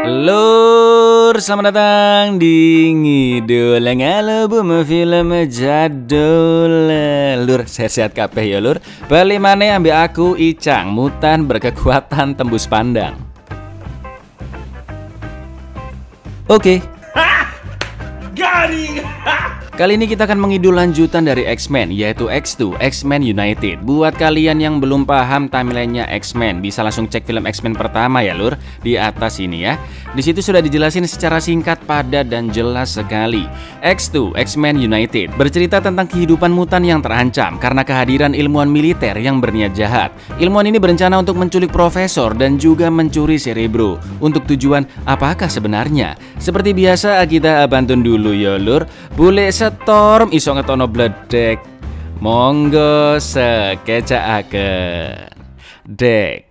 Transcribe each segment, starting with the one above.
Lur, selamat datang di Ngidul Ngalebum film jadul. Lur, sehat-sehat kabeh ya lur. Bali maneh ambek aku Icang, mutan berkekuatan tembus pandang. Oke. Garing. Kali ini kita akan mengidul lanjutan dari X-Men, yaitu X2, X-Men United. Buat kalian yang belum paham timelinenya X-Men, bisa langsung cek film X-Men pertama ya lur, di atas ini ya. Di situ sudah dijelasin secara singkat, padat dan jelas sekali. X2, X-Men United bercerita tentang kehidupan mutan yang terancam karena kehadiran ilmuwan militer yang berniat jahat. Ilmuwan ini berencana untuk menculik profesor dan juga mencuri Cerebro. Untuk tujuan apakah sebenarnya? Seperti biasa kita abantun dulu ya lur. Boleh Storm iso ngetono bledek. Monggo sekecakaken. Dek.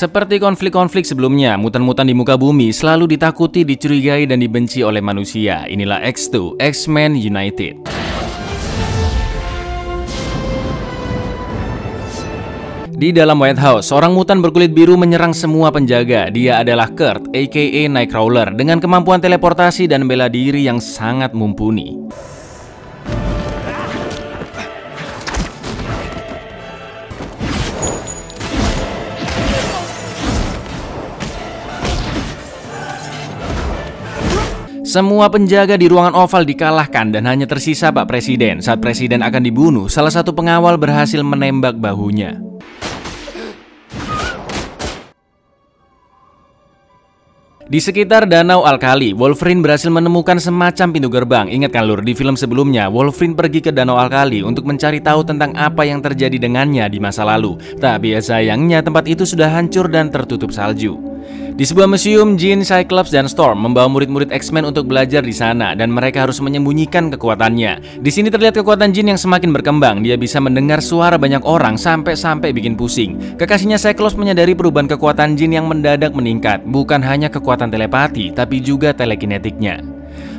Seperti konflik-konflik sebelumnya, mutan-mutan di muka bumi selalu ditakuti, dicurigai, dan dibenci oleh manusia. Inilah X2, X-Men United. Di dalam White House, seorang mutan berkulit biru menyerang semua penjaga. Dia adalah Kurt, aka Nightcrawler, dengan kemampuan teleportasi dan bela diri yang sangat mumpuni. Semua penjaga di ruangan oval dikalahkan dan hanya tersisa Pak Presiden. Saat Presiden akan dibunuh, salah satu pengawal berhasil menembak bahunya. Di sekitar Danau Alkali, Wolverine berhasil menemukan semacam pintu gerbang. Ingat kan lur, di film sebelumnya Wolverine pergi ke Danau Alkali untuk mencari tahu tentang apa yang terjadi dengannya di masa lalu. Tapi sayangnya tempat itu sudah hancur dan tertutup salju. Di sebuah museum, Jean, Cyclops, dan Storm membawa murid-murid X-Men untuk belajar di sana dan mereka harus menyembunyikan kekuatannya. Di sini terlihat kekuatan Jean yang semakin berkembang. Dia bisa mendengar suara banyak orang sampai bikin pusing. Kekasihnya Cyclops menyadari perubahan kekuatan Jean yang mendadak meningkat. Bukan hanya kekuatan telepati, tapi juga telekinetiknya.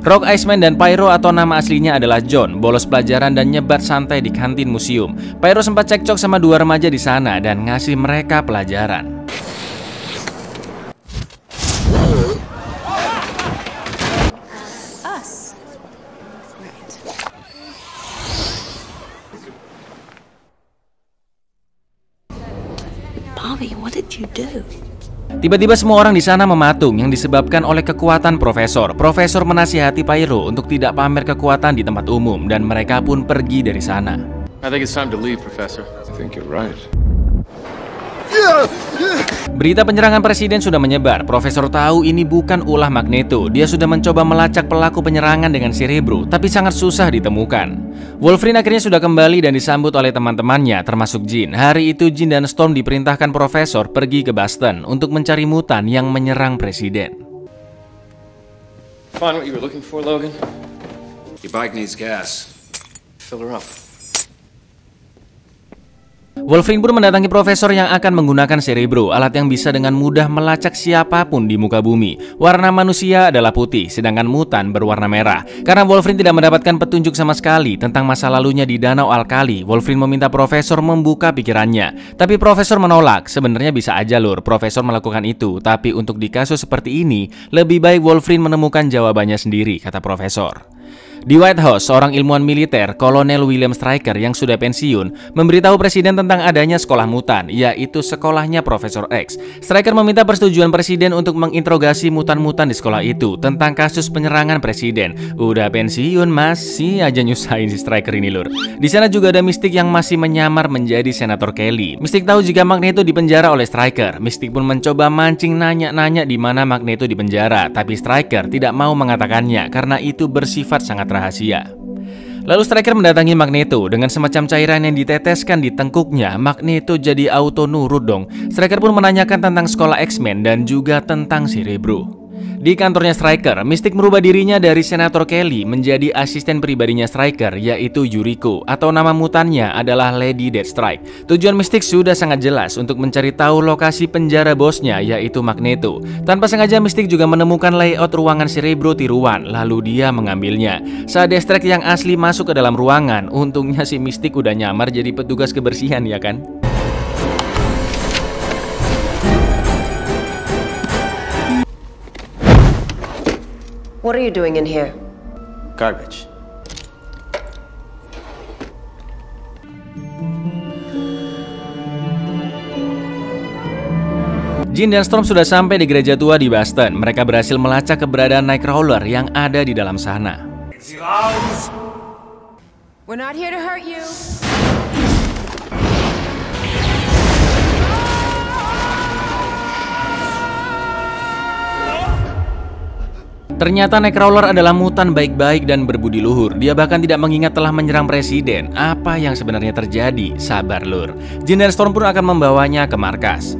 Rock, Iceman, dan Pyro atau nama aslinya adalah John, bolos pelajaran dan nyebat santai di kantin museum. Pyro sempat cekcok sama dua remaja di sana dan ngasih mereka pelajaran. Tiba-tiba semua orang di sana mematung yang disebabkan oleh kekuatan Profesor. Profesor menasihati Pyro untuk tidak pamer kekuatan di tempat umum dan mereka pun pergi dari sana. I think it's time to leave, Professor. I think you're right. Berita penyerangan presiden sudah menyebar. Profesor tahu ini bukan ulah Magneto. Dia sudah mencoba melacak pelaku penyerangan dengan Cerebro, tapi sangat susah ditemukan. Wolverine akhirnya sudah kembali dan disambut oleh teman-temannya, termasuk Jean. Hari itu Jean dan Storm diperintahkan Profesor pergi ke Boston untuk mencari mutan yang menyerang presiden. Find what you were looking for, Logan? Your bike needs gas. Fill her up. Wolverine pun mendatangi Profesor yang akan menggunakan Cerebro, alat yang bisa dengan mudah melacak siapapun di muka bumi. Warna manusia adalah putih, sedangkan mutan berwarna merah. Karena Wolverine tidak mendapatkan petunjuk sama sekali tentang masa lalunya di Danau Alkali, Wolverine meminta Profesor membuka pikirannya. Tapi Profesor menolak. Sebenarnya bisa aja lur, Profesor melakukan itu. Tapi untuk di kasus seperti ini, lebih baik Wolverine menemukan jawabannya sendiri, kata Profesor. Di White House, seorang ilmuwan militer, Kolonel William Stryker yang sudah pensiun, memberitahu presiden tentang adanya sekolah mutan, yaitu sekolahnya Profesor X. Stryker meminta persetujuan presiden untuk menginterogasi mutan-mutan di sekolah itu tentang kasus penyerangan presiden. Udah pensiun masih aja nyusahin si Stryker ini lur. Di sana juga ada Mystic yang masih menyamar menjadi Senator Kelly. Mystic tahu jika Magneto dipenjara oleh Stryker. Mystic pun mencoba mancing nanya-nanya di mana Magneto dipenjara, tapi Stryker tidak mau mengatakannya karena itu bersifat sangat rahasia. Lalu Stryker mendatangi Magneto dengan semacam cairan yang diteteskan di tengkuknya. Magneto jadi auto nurut dong. Stryker pun menanyakan tentang sekolah X-Men dan juga tentang Cerebro. Di kantornya Stryker, Mystique merubah dirinya dari Senator Kelly menjadi asisten pribadinya Stryker, yaitu Yuriko, atau nama mutannya adalah Lady Deathstrike. Tujuan Mystique sudah sangat jelas untuk mencari tahu lokasi penjara bosnya, yaitu Magneto. Tanpa sengaja Mystique juga menemukan layout ruangan Cerebro tiruan, lalu dia mengambilnya. Saat Deathstrike yang asli masuk ke dalam ruangan, untungnya si Mystique udah nyamar jadi petugas kebersihan, ya kan? What are you doing in here? Garbage. Jean dan Storm sudah sampai di gereja tua di Boston. Mereka berhasil melacak keberadaan Nightcrawler yang ada di dalam sana. We're not here to hurt you. Ternyata Nightcrawler adalah mutan baik-baik dan berbudi luhur. Dia bahkan tidak mengingat telah menyerang presiden. Apa yang sebenarnya terjadi? Sabar lur. Jean dan Storm pun akan membawanya ke markas.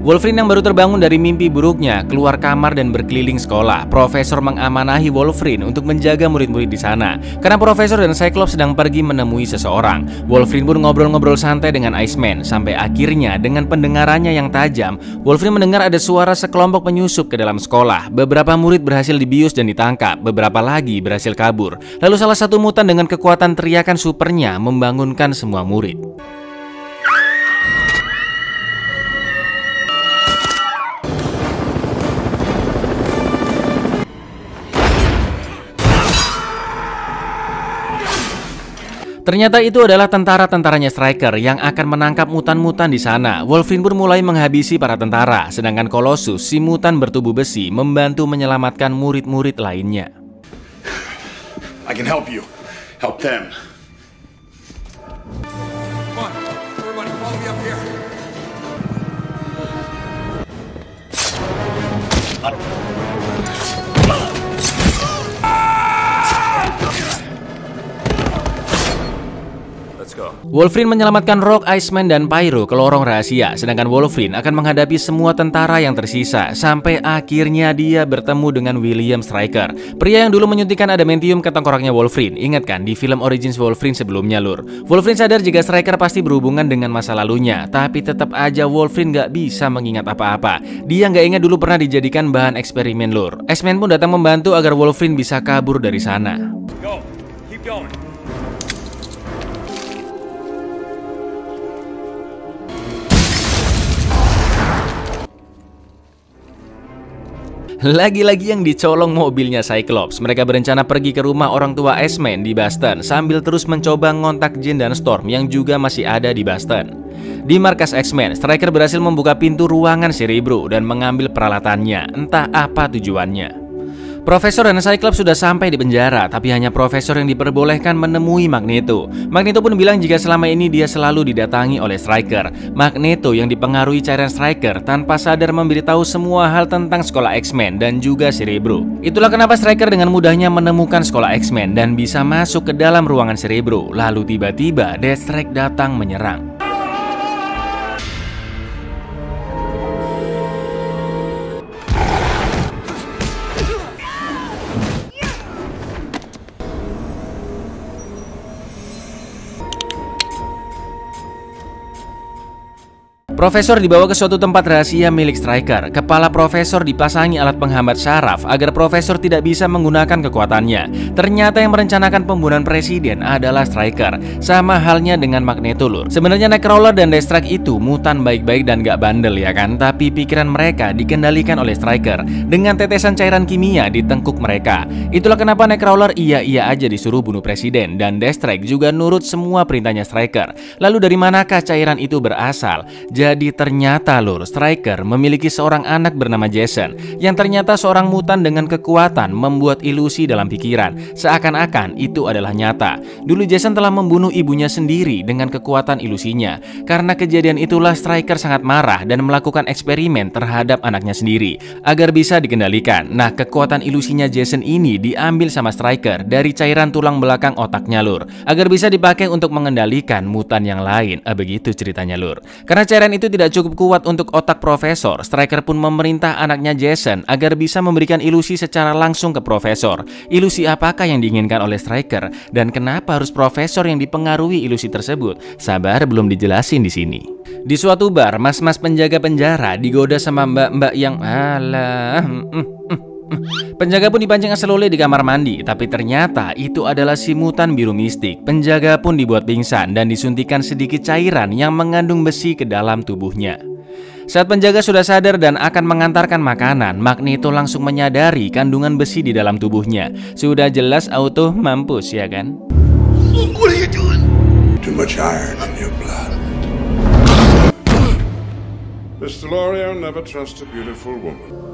Wolverine yang baru terbangun dari mimpi buruknya keluar kamar dan berkeliling sekolah. Profesor mengamanahi Wolverine untuk menjaga murid-murid di sana. Karena Profesor dan Cyclops sedang pergi menemui seseorang. Wolverine pun ngobrol-ngobrol santai dengan Iceman. Sampai akhirnya dengan pendengarannya yang tajam, Wolverine mendengar ada suara sekelompok penyusup ke dalam sekolah. Beberapa murid berhasil dibius dan ditangkap. Beberapa lagi berhasil kabur. Lalu salah satu mutan dengan kekuatan teriakan supernya membangunkan semua murid. Ternyata itu adalah tentara-tentaranya Stryker yang akan menangkap mutan-mutan di sana. Wolverine pun mulai menghabisi para tentara, sedangkan Colossus, si mutan bertubuh besi, membantu menyelamatkan murid-murid lainnya. I can help you. Help them. Come on, everybody follow me up here. Wolverine menyelamatkan Rock, Iceman, dan Pyro ke lorong rahasia, sedangkan Wolverine akan menghadapi semua tentara yang tersisa sampai akhirnya dia bertemu dengan William Stryker, pria yang dulu menyuntikkan adamantium ke tengkoraknya Wolverine. Ingat kan di film Origins Wolverine sebelumnya lur? Wolverine sadar jika Stryker pasti berhubungan dengan masa lalunya, tapi tetap aja Wolverine gak bisa mengingat apa-apa. Dia gak ingat dulu pernah dijadikan bahan eksperimen lur. Iceman pun datang membantu agar Wolverine bisa kabur dari sana. Go, keep going. Lagi-lagi yang dicolong mobilnya Cyclops. Mereka berencana pergi ke rumah orang tua Iceman di Boston sambil terus mencoba ngontak Jean dan Storm yang juga masih ada di Boston. Di markas X-Men, Stryker berhasil membuka pintu ruangan Cerebro dan mengambil peralatannya. Entah apa tujuannya. Profesor dan Cyclops sudah sampai di penjara, tapi hanya Profesor yang diperbolehkan menemui Magneto. Magneto pun bilang jika selama ini dia selalu didatangi oleh Stryker. Magneto yang dipengaruhi cairan Stryker tanpa sadar memberitahu semua hal tentang sekolah X-Men dan juga Cerebro. Itulah kenapa Stryker dengan mudahnya menemukan sekolah X-Men dan bisa masuk ke dalam ruangan Cerebro. Lalu tiba-tiba Deathstrike datang menyerang. Profesor dibawa ke suatu tempat rahasia milik Stryker. Kepala Profesor dipasangi alat penghambat syaraf agar Profesor tidak bisa menggunakan kekuatannya. Ternyata yang merencanakan pembunuhan presiden adalah Stryker. Sama halnya dengan Magneto lur. Sebenarnya Nightcrawler dan Deathstrike itu mutan baik-baik dan gak bandel ya kan. Tapi pikiran mereka dikendalikan oleh Stryker dengan tetesan cairan kimia di tengkuk mereka. Itulah kenapa Nightcrawler iya-iya aja disuruh bunuh presiden dan Deathstrike juga nurut semua perintahnya Stryker. Lalu dari manakah cairan itu berasal? Jadi ternyata lur, Stryker memiliki seorang anak bernama Jason yang ternyata seorang mutan dengan kekuatan membuat ilusi dalam pikiran, seakan-akan itu adalah nyata. Dulu Jason telah membunuh ibunya sendiri dengan kekuatan ilusinya. Karena kejadian itulah Stryker sangat marah dan melakukan eksperimen terhadap anaknya sendiri agar bisa dikendalikan. Nah, kekuatan ilusinya Jason ini diambil sama Stryker dari cairan tulang belakang otaknya lur, agar bisa dipakai untuk mengendalikan mutan yang lain. Begitu ceritanya lur. Karena cairan Selain itu tidak cukup kuat untuk otak Profesor, Stryker pun memerintah anaknya Jason agar bisa memberikan ilusi secara langsung ke Profesor. Ilusi apakah yang diinginkan oleh Stryker dan kenapa harus Profesor yang dipengaruhi ilusi tersebut? Sabar, belum dijelasin di sini. Di suatu bar, mas-mas penjaga penjara digoda sama mbak-mbak yang penjaga pun dipancing asal oleh di kamar mandi, tapi ternyata itu adalah si mutan biru mistik. Penjaga pun dibuat pingsan dan disuntikan sedikit cairan yang mengandung besi ke dalam tubuhnya. Saat penjaga sudah sadar dan akan mengantarkan makanan, Magneto langsung menyadari kandungan besi di dalam tubuhnya. Sudah jelas auto mampus, ya kan? What are you doing? Too much iron in your blood. Mr. L'Oreal never trust a beautiful woman.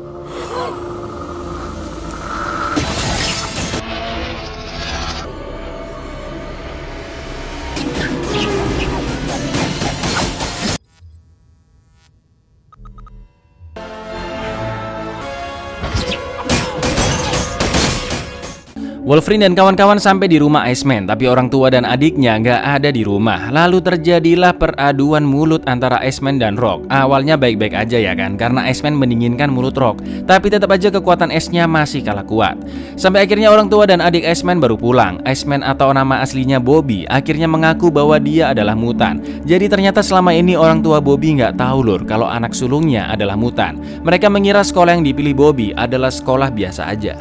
Wolverine dan kawan-kawan sampai di rumah Iceman, tapi orang tua dan adiknya nggak ada di rumah. Lalu terjadilah peraduan mulut antara Iceman dan Rock. Awalnya baik-baik aja ya kan, karena Iceman mendinginkan mulut Rock, tapi tetap aja kekuatan esnya masih kalah kuat. Sampai akhirnya orang tua dan adik Iceman baru pulang. Iceman atau nama aslinya Bobby akhirnya mengaku bahwa dia adalah mutan. Jadi ternyata selama ini orang tua Bobby nggak tahu lur kalau anak sulungnya adalah mutan. Mereka mengira sekolah yang dipilih Bobby adalah sekolah biasa aja.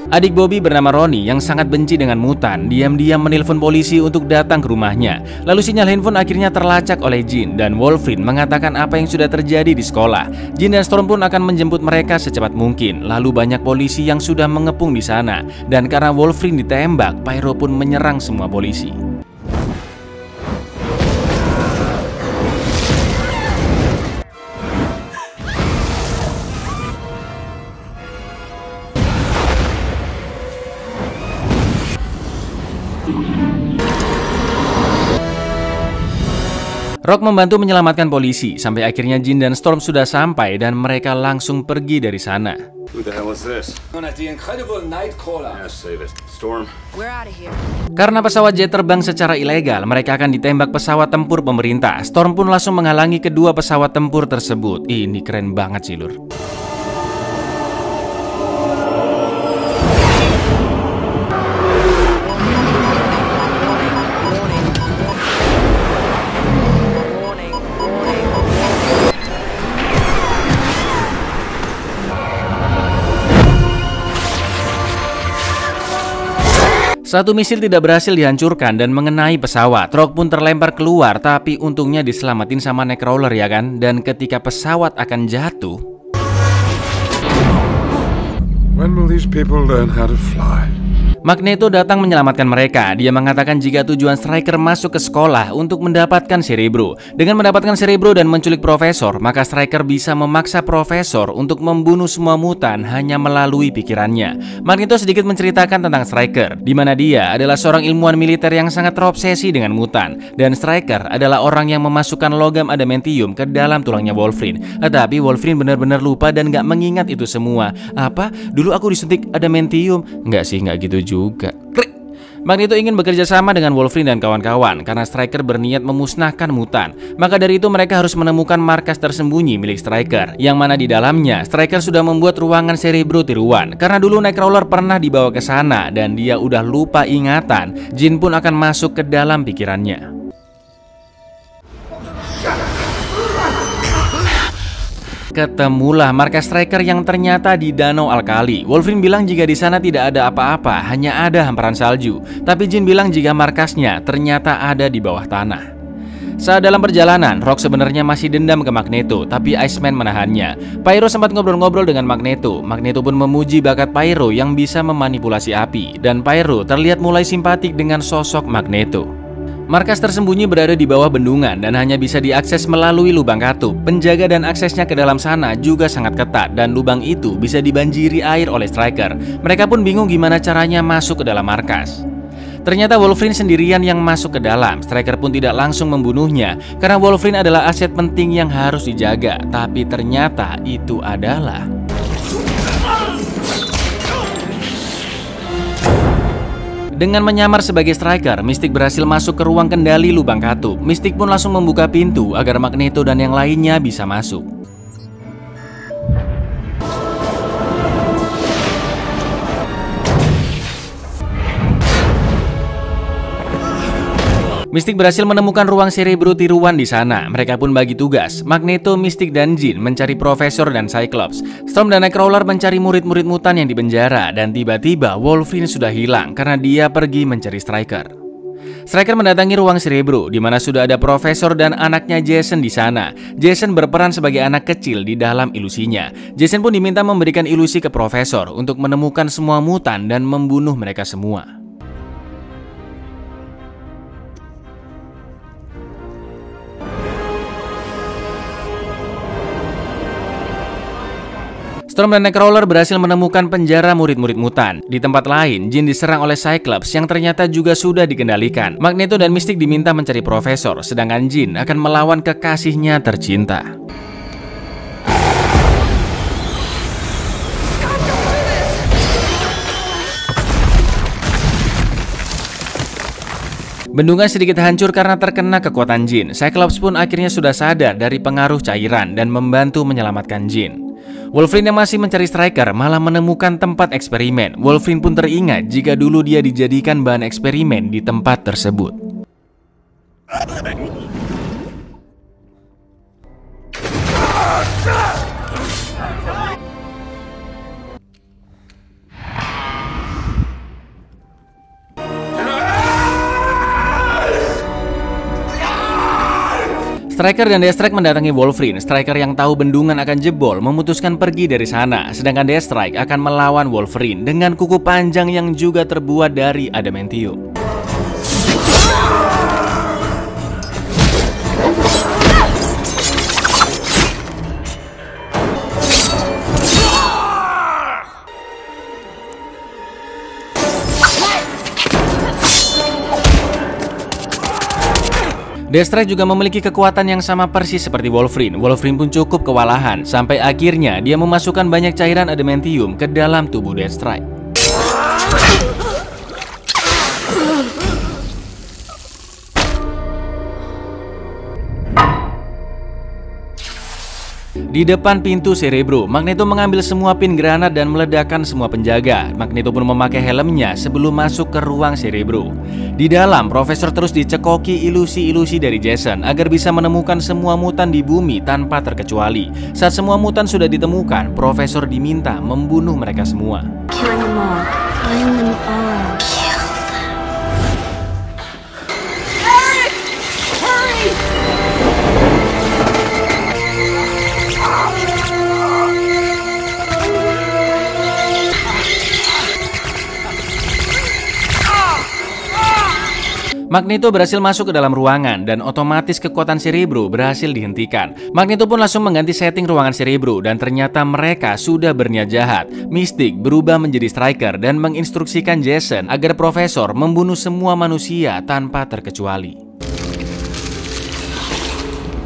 Adik Bobby bernama Ronnie yang sangat benci dengan mutan diam-diam menelpon polisi untuk datang ke rumahnya. Lalu sinyal handphone akhirnya terlacak oleh Jean dan Wolverine mengatakan apa yang sudah terjadi di sekolah. Jean dan Storm pun akan menjemput mereka secepat mungkin. Lalu banyak polisi yang sudah mengepung di sana dan karena Wolverine ditembak, Pyro pun menyerang semua polisi. Rock membantu menyelamatkan polisi sampai akhirnya Jean dan Storm sudah sampai dan mereka langsung pergi dari sana. Who the hell is this? The Incredible Nightcrawler. Yeah, save it. Storm. We're out of here. Karena pesawat jet terbang secara ilegal, mereka akan ditembak pesawat tempur pemerintah. Storm pun langsung menghalangi kedua pesawat tempur tersebut. Ini keren banget sih lur. Satu misil tidak berhasil dihancurkan dan mengenai pesawat. Rock pun terlempar keluar, tapi untungnya diselamatin sama Nightcrawler ya kan. Dan ketika pesawat akan jatuh, When will these people learn how to fly? Magneto datang menyelamatkan mereka. Dia mengatakan jika tujuan Stryker masuk ke sekolah untuk mendapatkan Cerebro. Dengan mendapatkan Cerebro dan menculik Profesor, maka Stryker bisa memaksa Profesor untuk membunuh semua mutan hanya melalui pikirannya. Magneto sedikit menceritakan tentang Stryker, di mana dia adalah seorang ilmuwan militer yang sangat terobsesi dengan mutan. Dan Stryker adalah orang yang memasukkan logam adamantium ke dalam tulangnya Wolverine. Tapi Wolverine benar-benar lupa dan gak mengingat itu semua. Apa? Dulu aku disuntik adamantium? Enggak sih, nggak gitu juga. Magneto ingin bekerja sama dengan Wolverine dan kawan-kawan karena Stryker berniat memusnahkan mutan. Maka dari itu mereka harus menemukan markas tersembunyi milik Stryker, yang mana di dalamnya Stryker sudah membuat ruangan Cerebro tiruan. Karena dulu Nightcrawler pernah dibawa ke sana dan dia udah lupa ingatan, Jean pun akan masuk ke dalam pikirannya. Ketemulah markas Stryker yang ternyata di Danau Alkali. Wolverine bilang jika di sana tidak ada apa-apa, hanya ada hamparan salju. Tapi Jean bilang jika markasnya ternyata ada di bawah tanah. Saat dalam perjalanan, Rock sebenarnya masih dendam ke Magneto, tapi Iceman menahannya. Pyro sempat ngobrol-ngobrol dengan Magneto. Magneto pun memuji bakat Pyro yang bisa memanipulasi api, dan Pyro terlihat mulai simpatik dengan sosok Magneto. Markas tersembunyi berada di bawah bendungan dan hanya bisa diakses melalui lubang katup. Penjaga dan aksesnya ke dalam sana juga sangat ketat dan lubang itu bisa dibanjiri air oleh Stryker. Mereka pun bingung gimana caranya masuk ke dalam markas. Ternyata Wolverine sendirian yang masuk ke dalam. Stryker pun tidak langsung membunuhnya karena Wolverine adalah aset penting yang harus dijaga. Tapi ternyata itu adalah Dengan menyamar sebagai striker, Mystique berhasil masuk ke ruang kendali lubang katup. Mystique pun langsung membuka pintu agar Magneto dan yang lainnya bisa masuk. Mystique berhasil menemukan ruang Cerebro tiruan di sana. Mereka pun bagi tugas. Magneto, Mystique, dan Jean mencari Profesor dan Cyclops. Storm dan Nightcrawler mencari murid-murid mutan yang dipenjara. Dan tiba-tiba Wolverine sudah hilang karena dia pergi mencari Stryker. Stryker mendatangi ruang Cerebro, di mana sudah ada Profesor dan anaknya Jason di sana. Jason berperan sebagai anak kecil di dalam ilusinya. Jason pun diminta memberikan ilusi ke Profesor untuk menemukan semua mutan dan membunuh mereka semua. Storm dan Nightcrawler berhasil menemukan penjara murid-murid mutan. Di tempat lain, Jean diserang oleh Cyclops yang ternyata juga sudah dikendalikan. Magneto dan Mystique diminta mencari Profesor, sedangkan Jean akan melawan kekasihnya tercinta. Bendungan sedikit hancur karena terkena kekuatan Jean. Cyclops pun akhirnya sudah sadar dari pengaruh cairan dan membantu menyelamatkan Jean. Wolverine yang masih mencari Stryker malah menemukan tempat eksperimen. Wolverine pun teringat jika dulu dia dijadikan bahan eksperimen di tempat tersebut. Stryker dan Deathstrike mendatangi Wolverine. Stryker yang tahu bendungan akan jebol memutuskan pergi dari sana, sedangkan Deathstrike akan melawan Wolverine dengan kuku panjang yang juga terbuat dari adamantium. Deathstrike juga memiliki kekuatan yang sama persis seperti Wolverine. Wolverine pun cukup kewalahan, sampai akhirnya dia memasukkan banyak cairan adamantium ke dalam tubuh Deathstrike. Di depan pintu Cerebro, Magneto mengambil semua pin granat dan meledakkan semua penjaga. Magneto pun memakai helmnya sebelum masuk ke ruang Cerebro. Di dalam, Profesor terus dicekoki ilusi-ilusi dari Jason agar bisa menemukan semua mutan di bumi tanpa terkecuali. Saat semua mutan sudah ditemukan, Profesor diminta membunuh mereka semua. Kill them all. Find them all. Kill them. Eric! Hurry! Magneto berhasil masuk ke dalam ruangan dan otomatis kekuatan Cerebro berhasil dihentikan. Magneto pun langsung mengganti setting ruangan Cerebro dan ternyata mereka sudah berniat jahat. Mystique berubah menjadi Stryker dan menginstruksikan Jason agar Profesor membunuh semua manusia tanpa terkecuali.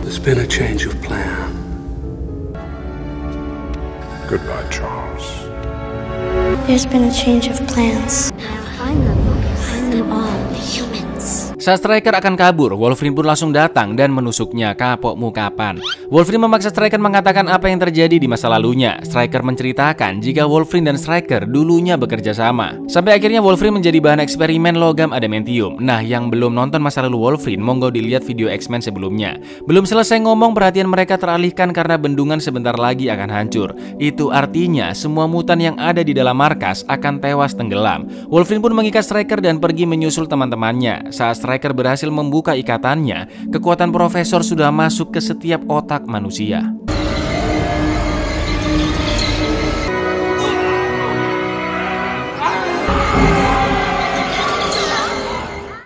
There's been a change of plan. Goodbye, Charles. There's been a change of plans. Find them. Find them all. Humans. Saat Stryker akan kabur, Wolverine pun langsung datang dan menusuknya kapok mukapan. Wolverine memaksa Stryker mengatakan apa yang terjadi di masa lalunya. Stryker menceritakan jika Wolverine dan Stryker dulunya bekerja sama. Sampai akhirnya Wolverine menjadi bahan eksperimen logam adamantium. Nah, yang belum nonton masa lalu Wolverine, monggo dilihat video X-Men sebelumnya. Belum selesai ngomong, perhatian mereka teralihkan karena bendungan sebentar lagi akan hancur. Itu artinya semua mutan yang ada di dalam markas akan tewas tenggelam. Wolverine pun mengikat Stryker dan pergi menyusul teman-temannya. Saat Stryker berhasil membuka ikatannya, kekuatan Profesor sudah masuk ke setiap otak manusia.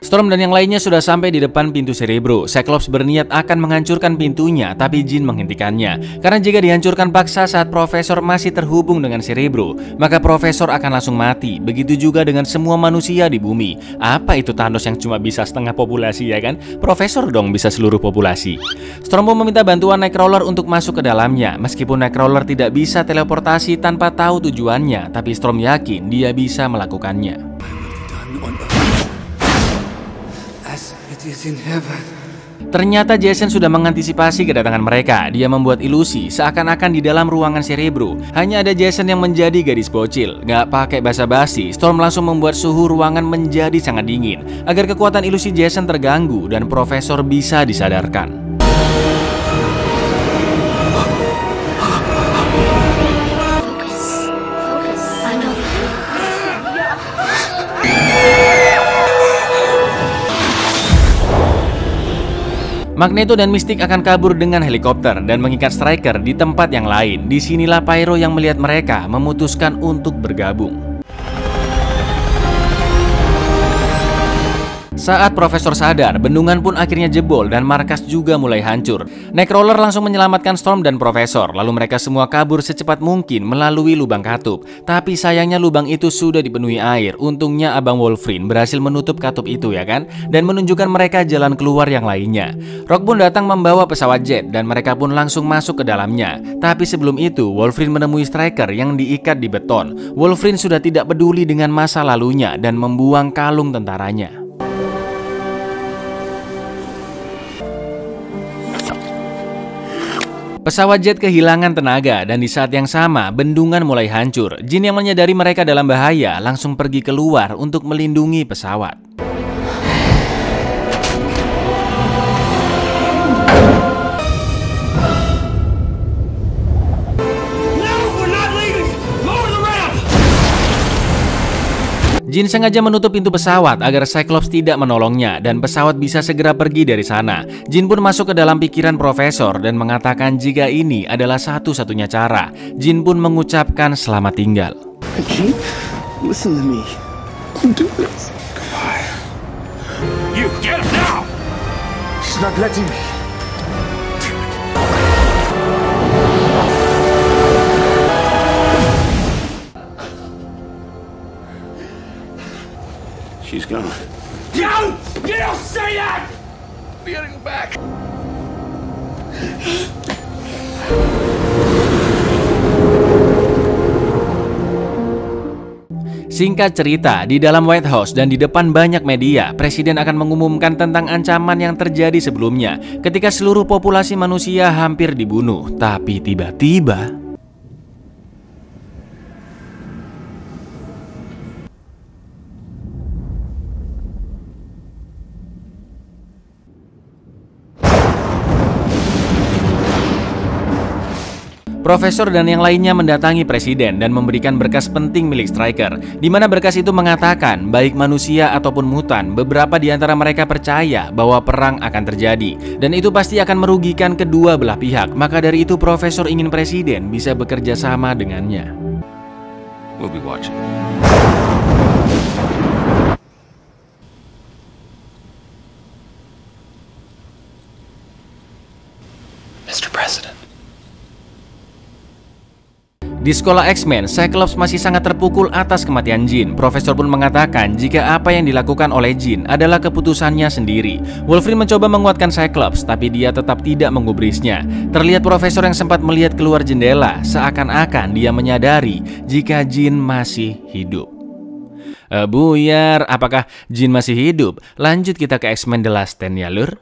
Storm dan yang lainnya sudah sampai di depan pintu Cerebro. Cyclops berniat akan menghancurkan pintunya, tapi Jean menghentikannya. Karena jika dihancurkan paksa saat Profesor masih terhubung dengan Cerebro, maka Profesor akan langsung mati. Begitu juga dengan semua manusia di bumi. Apa itu Thanos yang cuma bisa setengah populasi, ya kan? Profesor dong bisa seluruh populasi. Storm pun meminta bantuan Nightcrawler untuk masuk ke dalamnya. Meskipun Nightcrawler tidak bisa teleportasi tanpa tahu tujuannya, tapi Storm yakin dia bisa melakukannya. It is in heaven. Ternyata Jason sudah mengantisipasi kedatangan mereka. Dia membuat ilusi seakan-akan di dalam ruangan Cerebro hanya ada Jason yang menjadi gadis bocil. Gak pakai basa-basi, Storm langsung membuat suhu ruangan menjadi sangat dingin agar kekuatan ilusi Jason terganggu dan Profesor bisa disadarkan. Magneto dan Mystique akan kabur dengan helikopter dan mengikat Stryker di tempat yang lain. Disinilah Pyro yang melihat mereka memutuskan untuk bergabung. Saat Profesor sadar, bendungan pun akhirnya jebol dan markas juga mulai hancur. Nightcrawler langsung menyelamatkan Storm dan Profesor, lalu mereka semua kabur secepat mungkin melalui lubang katup. Tapi sayangnya lubang itu sudah dipenuhi air. Untungnya Abang Wolverine berhasil menutup katup itu ya kan, dan menunjukkan mereka jalan keluar yang lainnya. Rock pun datang membawa pesawat jet dan mereka pun langsung masuk ke dalamnya. Tapi sebelum itu, Wolverine menemui Stryker yang diikat di beton. Wolverine sudah tidak peduli dengan masa lalunya dan membuang kalung tentaranya. Pesawat jet kehilangan tenaga dan di saat yang sama bendungan mulai hancur. Jin yang menyadari mereka dalam bahaya langsung pergi keluar untuk melindungi pesawat. Jin sengaja menutup pintu pesawat agar Cyclops tidak menolongnya dan pesawat bisa segera pergi dari sana. Jin pun masuk ke dalam pikiran Profesor dan mengatakan jika ini adalah satu-satunya cara. Jin pun mengucapkan selamat tinggal. Okay, listen to me. Don't do this. Goodbye. You get him now! She's not letting me. She's gone. Don't! You don't say that! We gotta go back. Singkat cerita, di dalam White House dan di depan banyak media, Presiden akan mengumumkan tentang ancaman yang terjadi sebelumnya ketika seluruh populasi manusia hampir dibunuh. Tapi tiba-tiba Profesor dan yang lainnya mendatangi Presiden dan memberikan berkas penting milik Stryker, di mana berkas itu mengatakan baik manusia ataupun mutan, beberapa di antara mereka percaya bahwa perang akan terjadi dan itu pasti akan merugikan kedua belah pihak. Maka dari itu Profesor ingin Presiden bisa bekerja sama dengannya. We'll be watching. Mr. President. Di sekolah X-Men, Cyclops masih sangat terpukul atas kematian Jean. Profesor pun mengatakan jika apa yang dilakukan oleh Jean adalah keputusannya sendiri. Wolverine mencoba menguatkan Cyclops, tapi dia tetap tidak menggubrisnya. Terlihat Profesor yang sempat melihat keluar jendela, seakan-akan dia menyadari jika Jean masih hidup. Buyar, apakah Jean masih hidup? Lanjut kita ke X-Men The Last Stand ya lur.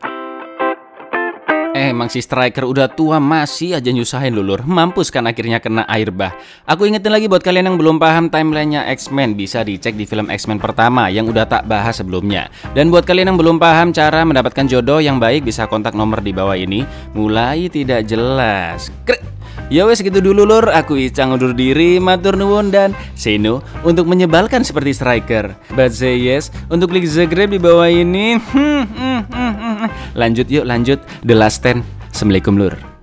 Emang si Stryker udah tua masih aja nyusahin lulur. Mampus kan akhirnya kena air bah. Aku ingetin lagi buat kalian yang belum paham timelinenya X-Men, bisa dicek di film X-Men pertama yang udah tak bahas sebelumnya. Dan buat kalian yang belum paham cara mendapatkan jodoh yang baik, bisa kontak nomor di bawah ini. Mulai tidak jelas. Ya wes gitu dulu lur, aku Icang undur diri, matur nuwun dan seno untuk menyebalkan seperti Stryker. But say yes untuk klik subscribe di bawah ini. Lanjut yuk, lanjut The Last Stand. Assalamualaikum lur.